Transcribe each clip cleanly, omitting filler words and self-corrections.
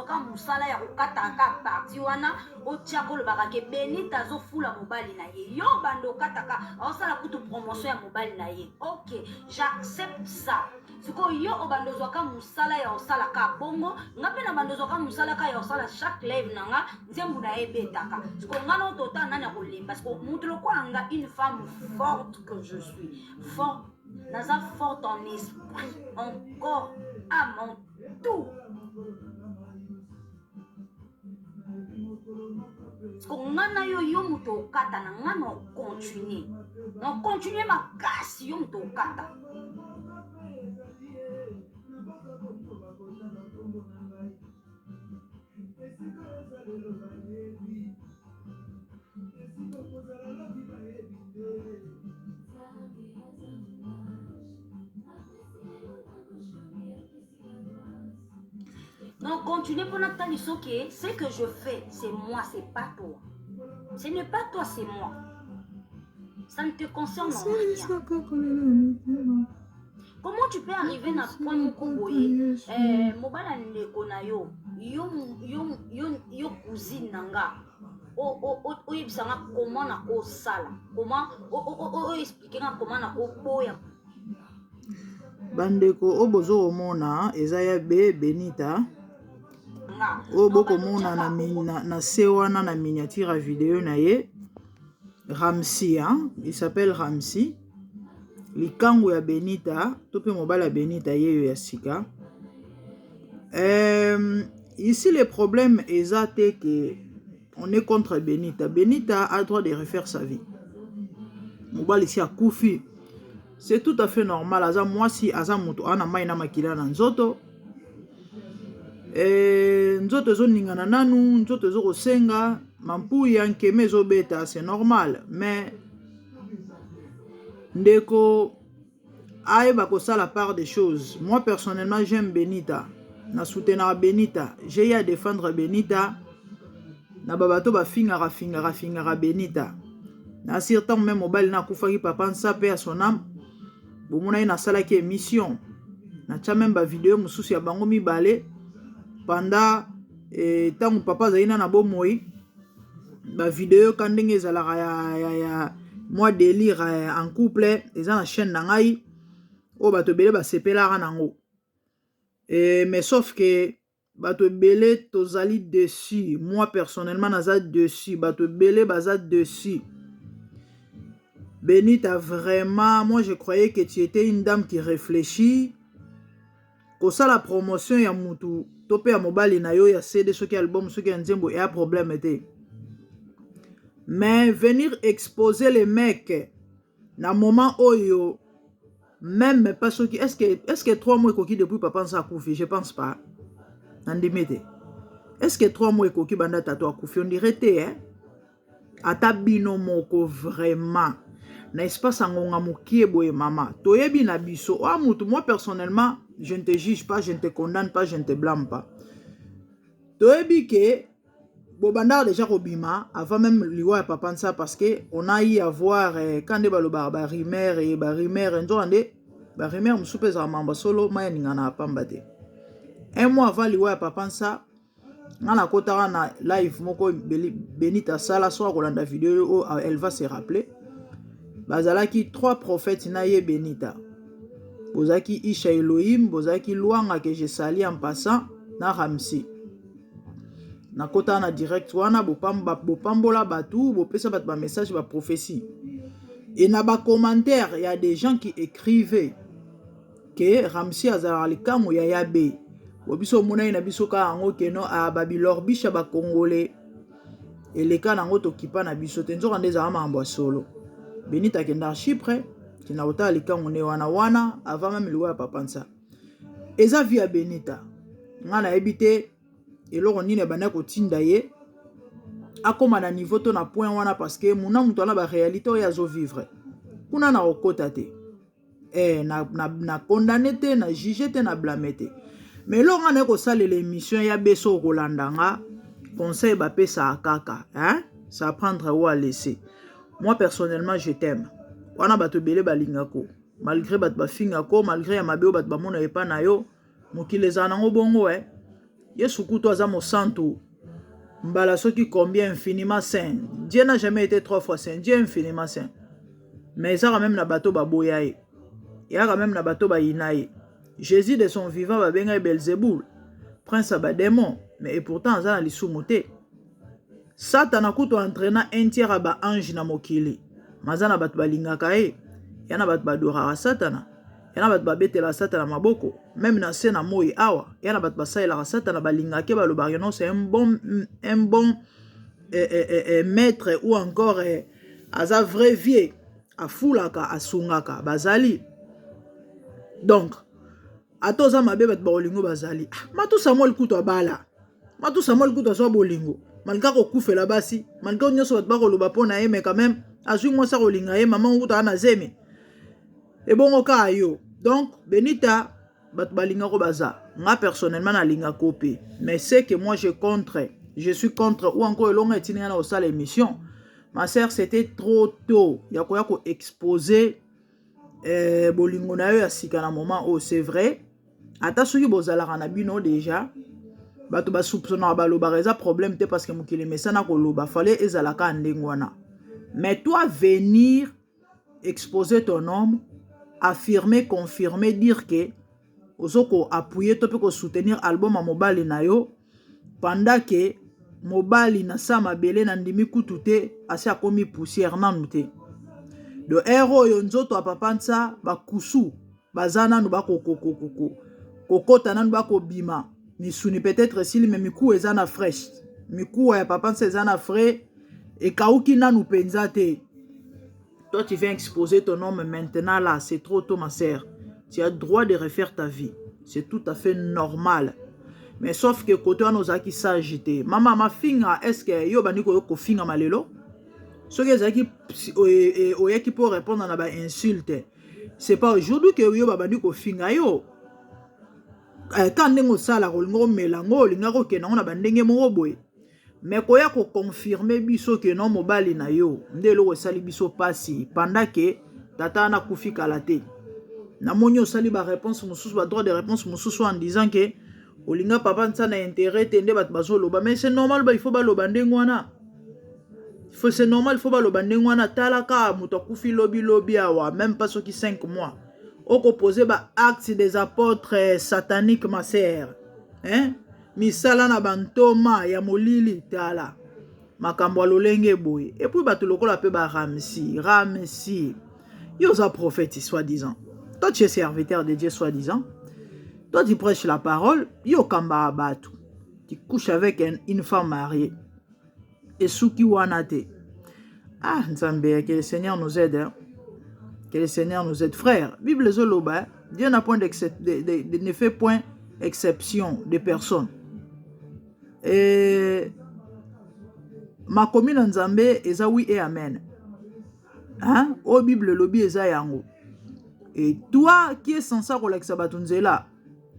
ka musala ya kokataka parti wana otia kolobaka ke Benita azofula mobali na ye yo bando okataka aosala kutu promotion ya mobali na ye. Ok, j'accepte ça. Siko yo obando zwaka musala ya osala ka bongo nga pe na bando zwaka musala ka ya osala chaque live nanga nzembu na ebetaka. Siko nga no tota nani ya kolemba siko mutu loko anga une femme forte que je suis. Forte, naza forte en esprit, en corps, âme, en tout. Ngana yo yo muto okata na ngana continue. Na continue makasi yo muto okata. Non, continuez pour notre temps, ok? Ce que je fais, c'est moi, c'est pas toi. Ce n'est pas toi, c'est moi. Ça ne te concerne rien. Comment tu peux arriver à ce point où mobala ndeko na yo cousine nanga o yebisanga comment na ko sala comment o expliquer comment na ko boya bandeko obozo omona ezaya be Benita o boko mona na sewana na miniature vidéo na ye Ramsi, hein? Il s'appelle Ramsi. Likango ya Benita, tope mobile ya Benita yeyo ya sika. Ici le problème est que on est contre Benita. Benita a le droit de refaire sa vie. Mobile ici a koufi. C'est tout à fait normal. Aza moi si aza moto ana mai na makila na nzoto. Nzoto zo ningana nanu, nzoto zo kosenga. Mampu yankeme zo beta, c'est normal, mais ndeko aeba ko ça la part des choses. Moi personnellement j'aime Benita, na soutenir Benita, j'ai à défendre Benita, na babato ba fingara Benita. Na certain même mobile na kufaki papa nsape à son âme, bomona na sala ki émission, na cha même ba vidéo mususu ya bango mibale pendant tangu papa zaina na bomoi. Ba vidéo quand ndenge ezalaka ya moi délire en couple eza na chaîne na ngai o bato belé ba sepelaka nango mais sauf que bato belé tozali dessus. Moi personnellement naza dessus, bato belé baza dessus. Benita vraiment, moi je croyais que tu étais une dame qui réfléchit ko ça la promotion ya mutu topé ya mobali na yo ya CD soki album soki nzembo et a problème était. Mais venir exposer les mecs na moment oyo même pas ce qui est-ce que 3 mois koki depuis papa sa koufi, je pense pas. Nandimete. Est-ce que 3 mois koki banda tato koufi on dirait hein? Ata bino moko vraiment. Na espace ngonga mokie boye mama. Toyebi na biso. Oh mutu, moi personnellement, je ne te juge pas, je ne te condamne pas, je ne te blâme pas. Toyebi ke Bobanda déjà Robima avant même liwa papa ça parce que on a eu à voir quand des baloba barimer et barimer ndonde barimer musupe za mamba solo maya ningana pambate. Un mois avant liwa papa ça ngana kota na live moko Benita sala so kolanda vidéo elle va se rappeler bazalaki 3 prophètes na ye Benita. Bozaki Isha Elohim, bozaki Luanga que je sali en passant na Ramsi. Na kota na direct wana bopambola batu bopesa bat ba message ba prophétie et na ba commentaire il y a des gens qui écrivaient que Ramsi azala likango ya yabe bobiso mona ina biso ka ngo keno a babilor bisha ba congolais et les cas nango to kipa na biso tenzo kandeza amambo solo Benita kenda Chypre kina ota likango ne wana avant même liwa papa ça eza via Benita ngana ebité et là on y bana ko tinda ye akoma na niveau to na point wana parce que muna muto na ba réalité o ya zo vivre kuna na okota te na condamné te na jugé te na blâmé te mais là on a ko sala l'émission ya beso kolandanga conseil ba pesa kaka hein ça prendre ou à laisser. Moi personnellement je t'aime wana bato belé balingako malgré bat ba fingako malgré ya mabeo bat ba mona epa na yo mokile za nango bongo Yesu kutu aza mosantu. Mbala soki combien infiniment saint. Dieu n'a jamais été 3 fois saint. Dieu est infiniment saint. Mais ça quand même na bato baboya ye. Il y a quand même na bato ba inaye. Jésus de son vivant va benga Belzéboul. Prince à démon. Mais et pourtant aza na lisumuté. Satan a kutu entraîna un tiers à ba ange na mokili. Mazana bat balingaka ye. Yana bat badora satana. Yana bat babetela satana maboko. Même na sena moi awa. Yana bat basaila satana balingake balobariano c'est un bon maître ou encore aza vrai vieux. Afulaka asungaka bazali. Donc atoza mabe bat bolingo bazali. Matu Samuel kutu abala. Matu Samuel kutu aso bolingo. Malgré ko kufela basi, malgré nyoso bat ba koloba pona ye mais quand même azui moi sa kolinga ye maman kutu ana zeme. Et bon oka yo. Donc Benita bat balinga ko baza. Moi personnellement na linga kopé, mais c'est que moi je suis contre ou encore longue etininga na osala émission. Ma sœur c'était trop tôt. Ya ko exposer bolingo na yo ya sika na moment oh c'est vrai. Ata soki bozala na bino déjà. Bato ba soupçonna baloba reza problème te parce que mukile mesana koloba fallait ezalaka ndengwana. Mais toi venir exposer ton homme, affirmer, confirmer, dire que ozoko appuyer to pe ko soutenir album a mobali na yo pendant que mobali na sa mabele na ndimi kutute asi akomi poussière nanu te. De héros yo nzoto apapansa bakusu bazana no kokota nanu bakobima. Misuni peut-être s'il mais miku ezana fresh. Miku ya papa ezana frais et kauki nanu penza te. Toi tu viens exposer ton nom maintenant là, c'est trop tôt ma sœur. Tu as droit de refaire ta vie. C'est tout à fait normal. Mais sauf que côté on ozaki s'agiter. Maman ma finga est-ce que yo bani ko finga malelo? Ce que zaki oyaki pour répondre à ba insulte. C'est pas aujourd'hui que yo bani ko finga yo. Quand on sala ko melango linga ko kena on bandenge mo boy mais koya ko confirmer biso que non mobali na yo ndelo ko sali biso pasi pendant que tata na kufika la te na monyo sali ba réponse mususu ba droit de réponse mususu en disant que olinga papa ntsa na intérêt tende bat bazolo ba mais c'est normal ba il faut ba lo bandengwana c'est normal il faut ba lo bandengwana talaka muto kufi lobi awa même pas soki 5 mois. Au opposé ba acte des apôtres sataniques ma sœur. Hein? Misala na bantoma ya molili tala. Makambo lolenge boy. Et puis bato lokola pe ba Ramsi. Yo za prophète soi-disant. Toi tu es serviteur de Dieu soi-disant. Toi tu prêches la parole, yo kamba bato. Tu couches avec une femme mariée. Et souki wanate. Ah, Nzambe, que le Seigneur nous aide. Hein? Que le Seigneur nous aide. Frère, Bible Zoloba, Dieu n'a point ne fait point exception de personnes. Et ma commune en Zambé, eza oui et amen. Hein? Au Bible lobby eza yango. Et toi qui es censé relaxer batunzela,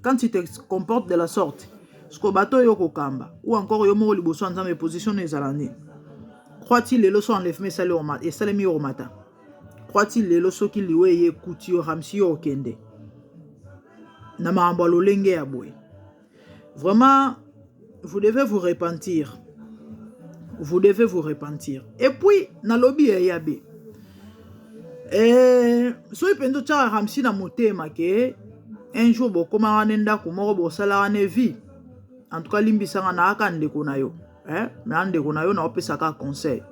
quand tu te comportes de la sorte, ce que bato yoko kamba, ou encore yomo liboso en Zambé position ezalani. Croit-il les leçons enlèvement et salemi au matin? Croit-il les leçons qui lui est couture ramsi au kende? Nama ambalo lenge ya boy. Vraiment, vous devez vous repentir. Vous devez vous repentir. Et puis, na lobby ya yabe. So ipendo tcha ramsi na motema ke un jour bokoma wanenda kumoko bosala wane vie. En tout cas limbisanga na aka ndeko na yo. Mais ndeko na yo na opesaka conseil.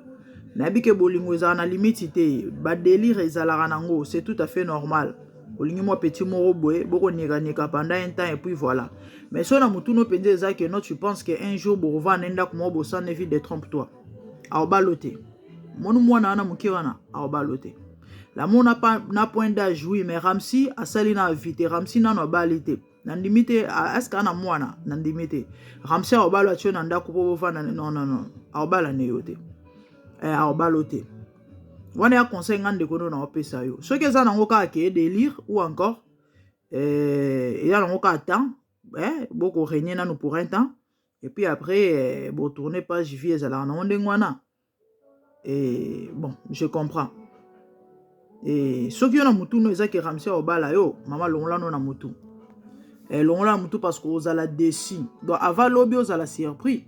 Nabi ke bolingo ezala na limite te, ba délire ezalaka nango, c'est tout à fait normal. Bolingi moi petit moro boy, boko nika pendant un temps et puis voilà. Mais so na mutu no pende za que non tu penses que un jour bo va nenda ko mo bo sa ne vie de trompe-toi. A baloté. Monu mwana na muki wana, a baloté. La mon n'a pas na point d'âge oui, mais Ramsi a sali na vite, Ramsi na no balité. Nandimite est-ce kana mwana nandimite. Ramsi a balo atio nanda ko bo va non. A bala ne yote. A baloté. Wana ya conseil ngande kono na opesa yo. Ce que ça nango ka ke délire ou encore ya nango ka temps, boko régner na nous pour un temps et puis après bo tourner page vie ezala na ndengwana. Et bon, je comprends. Et ce qui na mutu no ezaki Ramsi obala yo, mama longola no na mutu. longola mutu parce que ozala déçu. Donc avant lobi ozala surpris.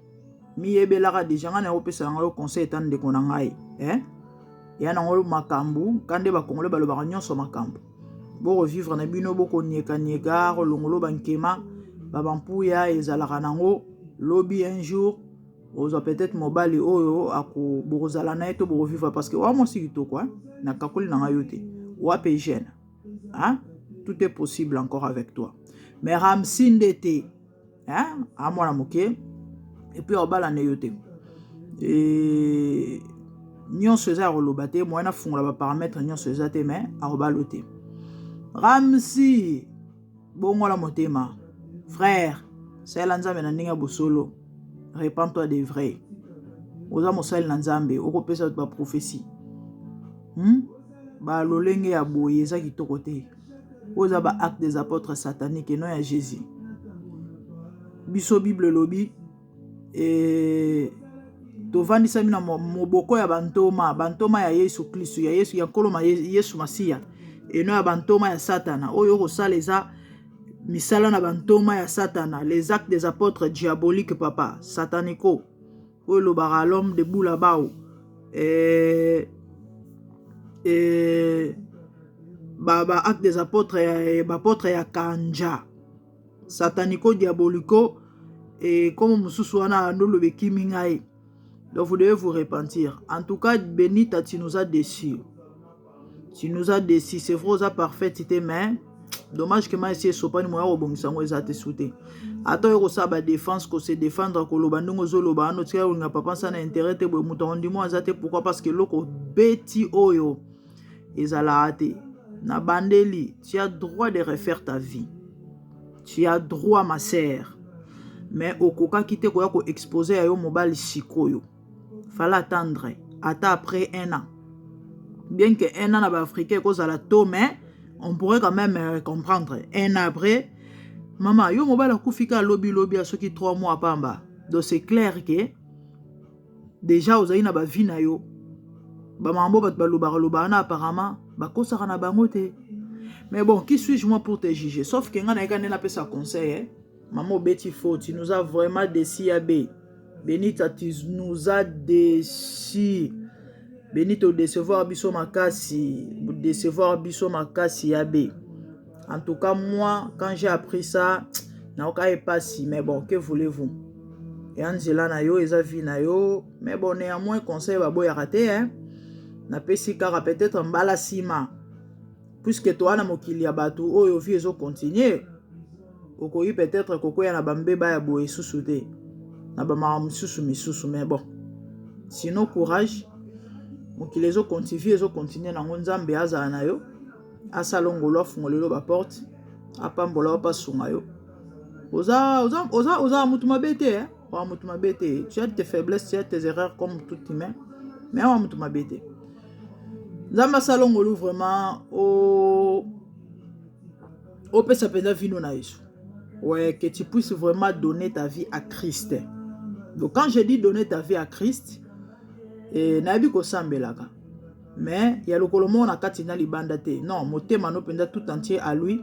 Mi yebelara déjà ngana opesa nga yo conseil tan de konangai. Ya nangolo makambu kande ba kongole balobaka nyonso makambu. Bo revivre na bino boko nyeka nyeka longolo bankema babampuya ezalaka nango lobi un jour oza peut-être mobali oyo ako bozala na eto bo revivre parce que wa mosi kitoko na kakoli na ngayote wa pe jeune. Tout est possible encore avec toi. Mais Ramsin d'été, à moi la moquée, et puis au bas la néoté. Et nyon se za relobate, moi na fond la paramètre nyon se za te mais à rebalote. Ramsi, bon la motema, frère, c'est l'anzambe na ninga bosolo, répands-toi des vrais. Oza mosal nanzambe, okopesa ba prophétie. Ba lolenge ya boye za kitoko te. Oza ba acte des apôtres sataniques et non ya Jésus. Biso Bible lobi et tovandisa mina moboko ya bantoma ya Yesu Kristo ya Yesu ya koloma Yesu Masia et non ya bantoma ya Satana. Oyo kosala eza misala na bantoma ya Satana, les actes des apôtres diaboliques papa, satanico. Oyo lobara l'homme debout là-bas. Baba acte des apôtres apôtres ya kanja satanico diabolico et comme mususu wana ndolo bekimi ngai. Donc vous devez vous repentir. En tout cas Benita, tu nous as déçus. Tu nous as déçus. C'est vrai ça parfaitité mais dommage que moi ici sopani moya obongisa ngo ezate souté. Ato yo sa ba défense ko se défendre ko loba ndongo zo loba no tia nga papa sana intérêt te bo mutondi mo azate pourquoi parce que loko beti oyo ezala ate. Na bandeli, tu as droit de refaire ta vie. Tu as droit, ma sœur. Mais au coca qui te koya ko exposer à yo mobile sikoyo. Fallait attendre. Attends après 1 an. Bien que 1 an na ba africain cause à la tôt, mais on pourrait quand même comprendre. 1 an après, maman, yo mobile a kufika lobby à ceux qui 3 mois pamba. Donc c'est clair que déjà aux na ba vie na yo. Ba mambo bat ba na apparemment ba kosaka na bango te. Mais bon, qui suis-je moi pour te juger? Sauf que ngana eka nena pesa conseil maman Betty Faux, tu nous as vraiment déçus abe. Benita, tu nous as déçus. Benito décevoir biso makasi, décevoir biso makasi abe. En tout cas moi quand j'ai appris ça, na oka pas si mais bon, que voulez-vous? Et Angela na yo eza vie na yo, mais bon néanmoins conseil ba boya raté na pesi kara peut-être mbala sima puisque toi na mokili ya batu oyo vie ezo continuer okoyi peut-être kokoya na bambeba ya boye susuté na ba misusu mais bon sinon courage mokili ezo continuer na nzambe azala na yo asalongolo afungolelo ba porte apambola pa sunga yo oza mutu mabete wa mutu mabete, tu as tes faiblesses, tu as tes erreurs comme tout humain mais wa mutu mabete. Zamba salongolo vraiment au pesa penda vino na Yesu. Ouais, que tu puisses vraiment donner ta vie à Christ. Donc quand je dis donner ta vie à Christ, nabi ko sambelaka. Mais il y a le kolomo na katina libanda te. Non, motema no penda tout entier à lui.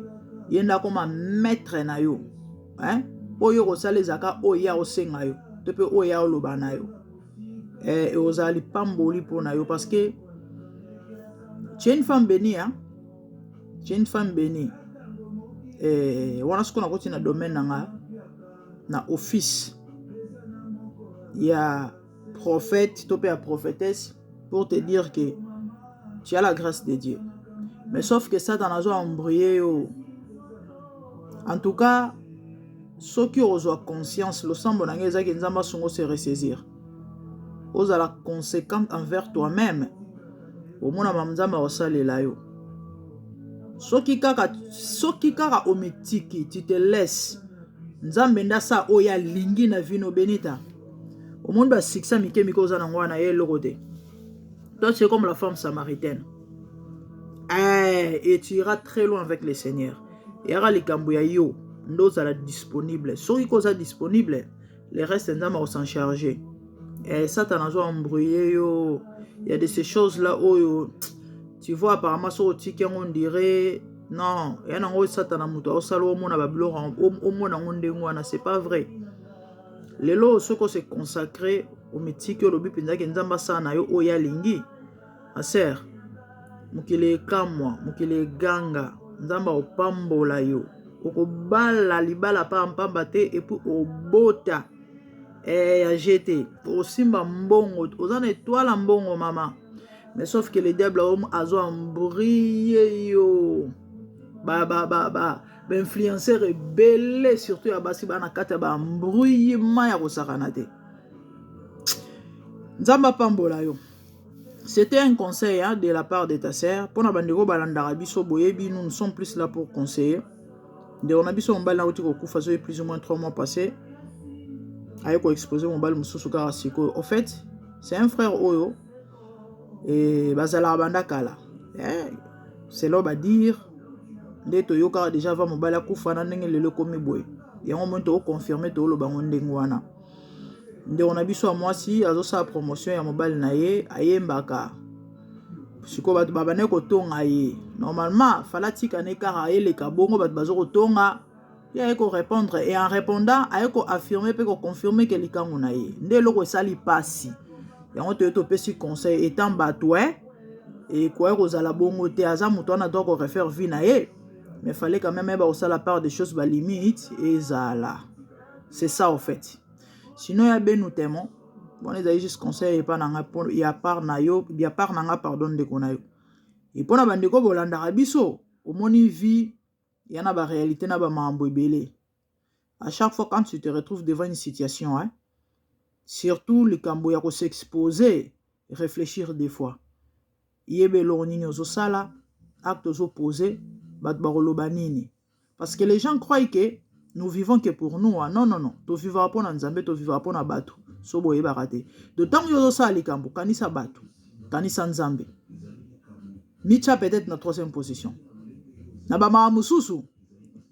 Yenda koma maître na yo. Oyo ko salezaka oya osenga yo. Tepe oya olobana yo. Et ozali pamboli pona yo parce que tu es une femme bénie, hein? Tu es une femme bénie. Voilà ce qu'on a continué dans le domaine na office. Il y a prophète, tu peux prophétesse pour te dire que tu as la grâce de Dieu. Mais sauf que ça, dans la zone embrouillée. En tout cas, ceux qui ont conscience, le sang bonangé, c'est que nous allons se ressaisir. Vous avez la conséquence envers toi-même. Au moins, mamzama osalela yo. Soki kaka ometiki, tu te laisses. Nzambe ndasa oya lingi na vino benita. Au monde ba siksa mike mikoza na ngwana ye lokote. Toi tu es comme la femme samaritaine. Et tu iras très loin avec le Seigneur. Et ara likambo ya yo ndoza la disponible. Soki koza disponible, le reste nzamba o s'en charger. Et ça t'en a embrouillé yo. Il y a de ces choses là où tu vois apparemment sur le ticket on dirait Non, il y a un satana muto, au salon, on a bablo, au moins on a c'est pas vrai. Les lots, ceux qui se consacré au métier que l'obi pinda qui nzamba sana yo oya lingi, a serre, mukile kamwa, mukile ganga, nzamba opambola yo, okobala libala pa mpamba te et puis obota, ya jeté, osimba mbongo, ozana étoile mbongo mama, mais sauf que le diable a zo embrillé yo. Influenceur belé surtout ya basi bana kata ba embrouillement ya kosakana te. Nzamba pambola yo. C'était un conseil hein, de la part de ta sœur. Pour na bandeko balandaka biso boyebi, nous sommes plus là pour conseiller. De on a biso mbala na uti ko kufa zo plus ou moins 3 mois passés. Ayo ko exposer mbala mususu ka siko. En fait, c'est un frère oyo et bazala banda kala. C'est là ba dire nde toyoka déjà va mobala kufa na ndenge lelo komi boye yango mo to confirmer to lo bango ndenge wana nde on a biso a mwasi azo sa promotion ya mobile na ye ayembaka siko bato babane ko tonga ye normalement fala tika ne kara ele ka bongo bato bazo ko tonga ya ko répondre et en répondant ayeko affirmer pe ko confirmer que likango na ye nde loko sali pasi yango to pesi conseil étant bato et quoi kozala bongo te aza muto na doit ko refaire vie na ye. Mais il fallait quand même avoir la part des choses, bah, limite, et ça là. C'est ça, en fait. Sinon, il y a ben nous témoins. Bon, les aïe juste conseil, il y a part nayo, il y a part nanga, pardon, de konayo. Et pour la bande de Bolanda Rabiso, au moni vie, il y en a la réalité, n'a pas mambo belé. À chaque fois, quand tu te retrouves devant une situation, hein, surtout les Camboya qui s'exposer, réfléchir des fois. Il y a des sala, actes opposés. Parce que les gens croient que nous vivons que pour nous. Non, non, non. Tu vivras pas dans Nzambe, tu vivras pas dans Batu. Sobo yeba raté. D'autant que yozo sa alikambo, kanisa Batu, kanisa Nzambe. Micha peut-être na 3e position. Na ba mususu,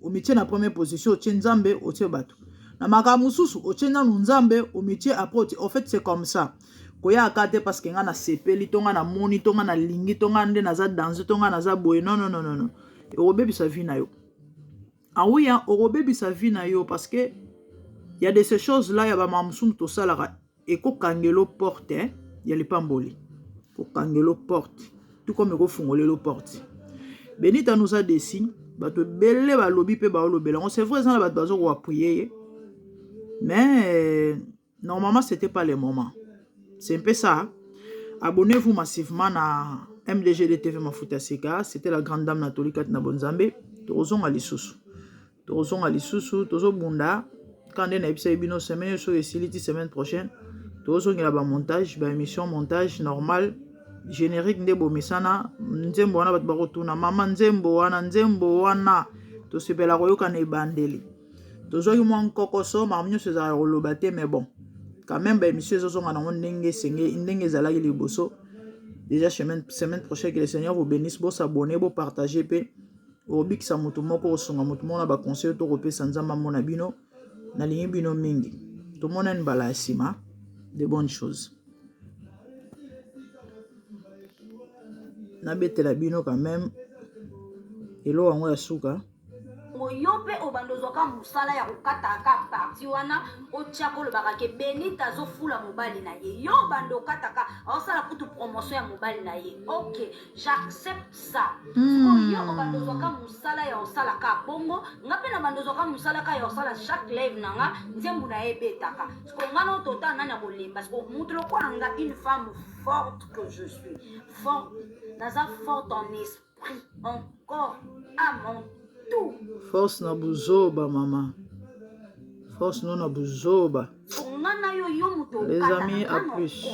au métier na 1e position, au tien Nzambe, au tien Batu. Na maka mususu, au tien na Nzambe, au métier après. En fait, c'est comme ça. Koya akate parce que nga na sepeli, tonga na moni, tonga na lingi, tonga nde na za danse, tonga na za boye. Non, non, non, non, non. Orobebi sa vie na yo. Ah oui, hein, orobebi sa vie na yo parce que il y a de ces choses là, il y a ba mamsum to salara et ko kangelo porte, hein, il y a les pamboli. Ko kangelo porte, tout comme ko fungolelo porte. Benita nous a des signes, ba to belé ba lobi pe ba lobela. C'est vrai ça ba bazo ko appuyer. Mais normalement c'était pas le moment. C'est un peu ça. Hein? Abonnez-vous massivement à MDG de TV Mafuta Seka. C'était la grande dame Nathalie Katna Bonzambe. Tozon alisusu. Tozon alisusu. Tozo bunda. Quand on a une semaine, sur les semaine prochaine. Tozon il y a un montage, une émission montage normal. Générique ndebo misana. Nzembo wana bat barotuna. Mama nzembo wana. Tosepela koyoka ne bandeli. Tozo yu mwa kokoso. Maminyo seza rolobate mais bon. Quand même, monsieur Zozo ndenge zalaki liboso. Déjà, semaine prochaine, que le Seigneur vous bénisse, vous s'abonner, vous partager, au bik sa mutu moko osonga mutu mona ba conseil to repé sanzama mona bino na lingi bino mingi. Tout le monde a une balasima de bonnes choses. Na bete la bino quand même. Elo ango ya suka. Yope obandozwaka musala ya kokataka parti wana otiako lobaka ke Benita azofula mobali na ye yo bando kataka osala kutu promotion ya mobali na ye. Ok, j'accepte ça. Yo obandozwaka musala ya osala ka bongo ngape na bandozwaka musala ka ya osala chaque live nanga nzembu na ebetaka sko ngana tota nana kolemba sko mutu lokwa nga une femme forte que je suis forte naza forte en esprit en corps à mon tout. Force na buzoba mama. Force non na buzoba. Les amis à plus.